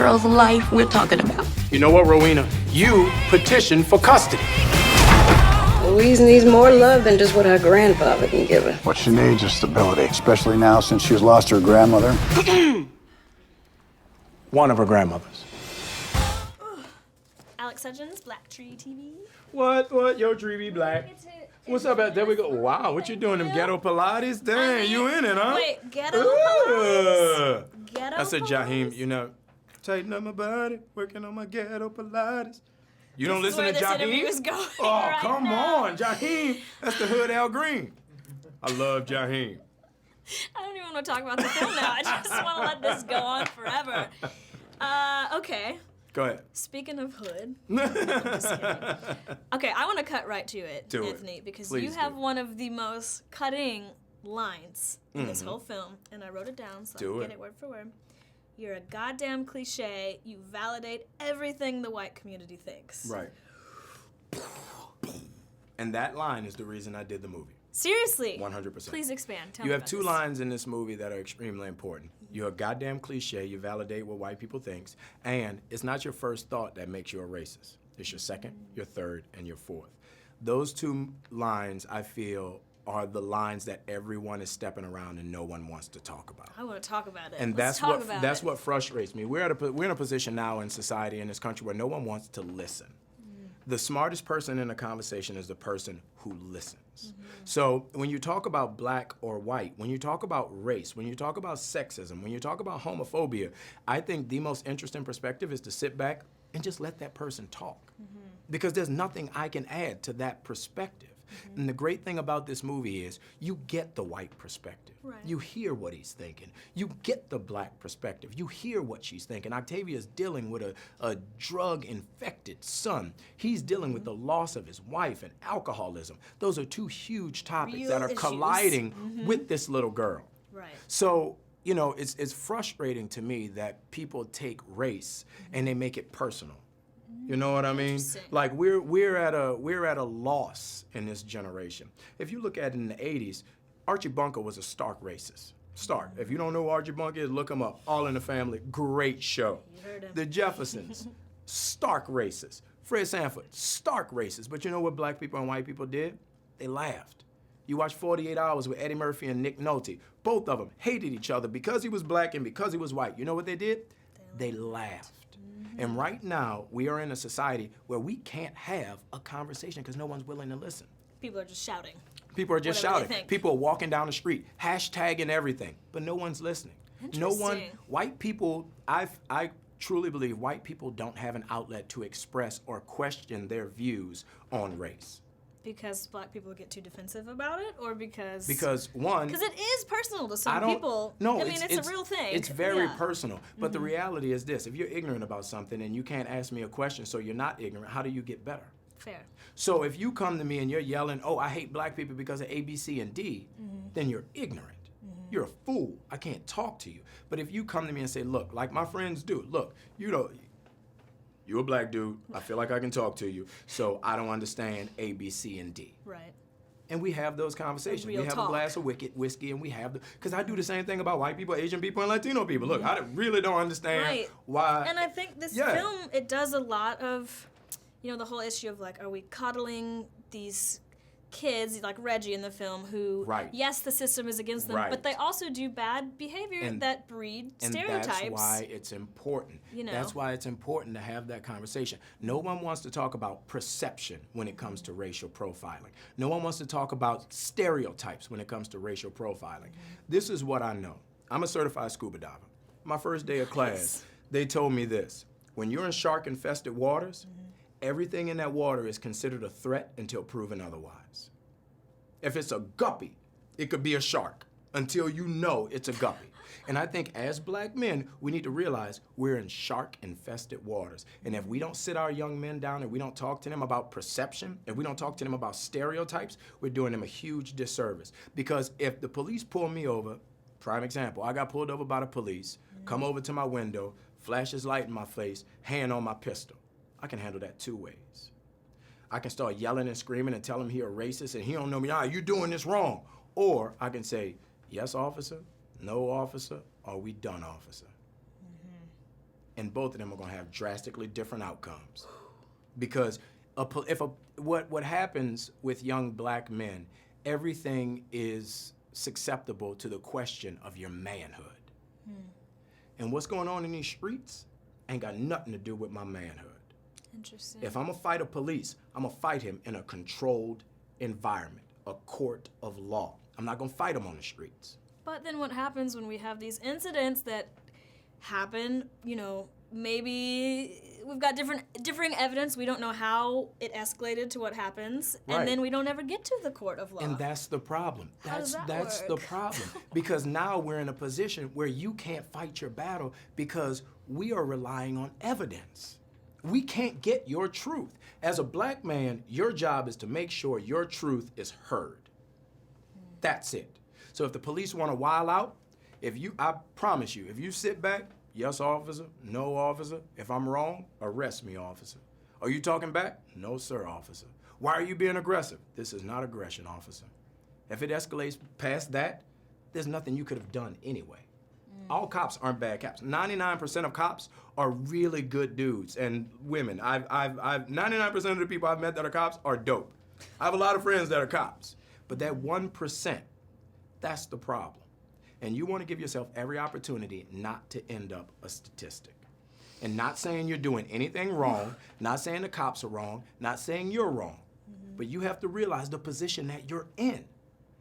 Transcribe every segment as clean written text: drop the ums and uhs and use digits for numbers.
girl's life we're talking about. You know what, Rowena? You petitioned for custody. Louise needs more love than just what her grandfather can give her. What she needs is stability, especially now since she's lost her grandmother. One of her grandmothers. Alex Hudgens, BlackTree TV. What? Yo, Tree be black. What's up, there we go. Wow, what you doing, them ghetto Pilates? Dang, you in it, huh? Wait, ghetto Pilates? Ghetto That's a Jaheim, Pilates? you know. Tighten up my body, working on my ghetto Pilates. You don't This is listen to where this Jaheim? interview is going Oh, right come now. on, Jaheim. That's the hood Al Green. I love Jaheim. I don't even want to talk about the film now. I just want to let this go on forever. Okay. Go ahead. Speaking of hood. No, I'm just kidding. Okay, I want to cut right to it, Do it. Anthony, because Please you have do. one of the most cutting lines in this whole film, and I wrote it down so Do I can it. get it word for word. You're a goddamn cliche. You validate everything the white community thinks. Right. And that line is the reason I did the movie. Seriously. 100%. Please expand. Tell You me have about two this. lines in this movie that are extremely important. You're a goddamn cliche, you validate what white people thinks, and it's not your first thought that makes you a racist. It's your second, your third, and your fourth. Those two lines, I feel, are the lines that everyone is stepping around and no one wants to talk about. I want to talk about it. And Let's talk about that's it. what frustrates me. We're in a position now in society, in this country, where no one wants to listen. The smartest person in a conversation is the person who listens. So when you talk about black or white, when you talk about race, when you talk about sexism, when you talk about homophobia, I think the most interesting perspective is to sit back and just let that person talk. Because there's nothing I can add to that perspective. And the great thing about this movie is you get the white perspective. Right. You hear what he's thinking. You get the black perspective. You hear what she's thinking. Octavia's dealing with a drug-infected son. He's dealing with the loss of his wife and alcoholism. Those are two huge topics Real that are issues. colliding with this little girl. Right. So, you know, it's frustrating to me that people take race and they make it personal. You know what I mean? Interesting. Like we're at a loss in this generation. If you look at it in the 80s, Archie Bunker was a stark racist. Stark. If you don't know who Archie Bunker is, look him up. All in the Family, great show. You heard him. The Jeffersons, stark racist. Fred Sanford, stark racist. But you know what black people and white people did? They laughed. You watch 48 Hours with Eddie Murphy and Nick Nolte. Both of them hated each other because he was black and because he was white. You know what they did? They laughed. And right now, we are in a society where we can't have a conversation because no one's willing to listen. People are just shouting. People are just Whatever they shouting. think. People are walking down the street, hashtagging everything, but no one's listening. No one, Interesting. white people, I truly believe white people don't have an outlet to express or question their views on race. Because black people get too defensive about it, or because One, because it is personal to I some don't, people. No, I mean, it's a real thing. It's very Yeah. personal. But the reality is this: if you're ignorant about something and you can't ask me a question, so you're not ignorant, how do you get better? Fair. So if you come to me and you're yelling, "Oh, I hate black people because of A, B, C, and D," then you're ignorant. You're a fool. I can't talk to you. But if you come to me and say, "Look, like my friends do, look, you're a black dude. I feel like I can talk to you. So I don't understand A, B, C, and D." Right. And we have those conversations. real We have talk. a glass of whiskey, and we have because I do the same thing about white people, Asian people, and Latino people. Look, I really don't understand Right. why. And I think this Yeah. film, it does a lot of, the whole issue of like, are we coddling these kids like Reggie in the film who, Right. yes, the system is against them, Right. but they also do bad behavior And- that breed And stereotypes. that's why it's important. That's why it's important to have that conversation. No one wants to talk about perception when it comes to racial profiling. No one wants to talk about stereotypes when it comes to racial profiling. This is what I know. I'm a certified scuba diver. My first day of class, they told me this: when you're in shark-infested waters, everything in that water is considered a threat until proven otherwise. If it's a guppy, it could be a shark until you know it's a guppy. And I think as black men, we need to realize we're in shark-infested waters. And if we don't sit our young men down and we don't talk to them about perception, if we don't talk to them about stereotypes, we're doing them a huge disservice. Because if the police pull me over, prime example, I got pulled over by the police, come over to my window, flashes light in my face, hand on my pistol. I can handle that two ways. I can start yelling and screaming and tell him he a racist and he don't know me. You doing this wrong. Or I can say, yes, officer, no, officer, are we done, officer? and both of them are going to have drastically different outcomes. Because what happens with young black men, everything is susceptible to the question of your manhood. And what's going on in these streets ain't got nothing to do with my manhood. Interesting. If I'm gonna fight a police, I'm gonna fight him in a controlled environment, a court of law. I'm not gonna fight him on the streets. But then what happens when we have these incidents that happen, you know, maybe we've got differing evidence. We don't know how it escalated to what happens, Right. and then we don't ever get to the court of law. And that's the problem. How does that That's work? the problem. Because now we're in a position where you can't fight your battle because we are relying on evidence. We can't get your truth. As a black man, your job is to make sure your truth is heard. That's it. So if the police want to wild out, I promise you, if you sit back, yes, officer, no, officer, if I'm wrong, arrest me, officer. Are you talking back? No, sir, officer. Why are you being aggressive? This is not aggression, officer. If it escalates past that, there's nothing you could have done anyway. All cops aren't bad cops. 99% of cops are really good dudes and women. 99% of the people I've met that are cops are dope. I have a lot of friends that are cops. But that 1%, that's the problem. And you want to give yourself every opportunity not to end up a statistic. And not saying you're doing anything wrong, not saying the cops are wrong, not saying you're wrong. But you have to realize the position that you're in.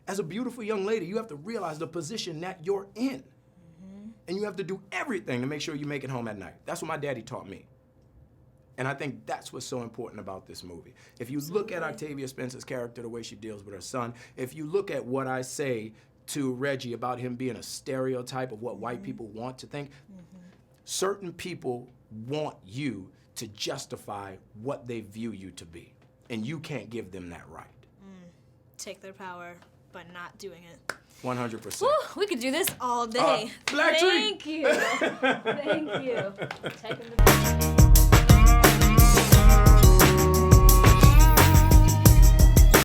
As a beautiful young lady, you have to realize the position that you're in. And you have to do everything to make sure you make it home at night. That's what my daddy taught me. And I think that's what's so important about this movie. If you look at Octavia Spencer's character, the way she deals with her son, if you look at what I say to Reggie about him being a stereotype of what white people want to think, certain people want you to justify what they view you to be. And you can't give them that right. Take their power by not doing it. 100%. Woo, we could do this all day. BlackTree. Thank you. Thank you. Taking the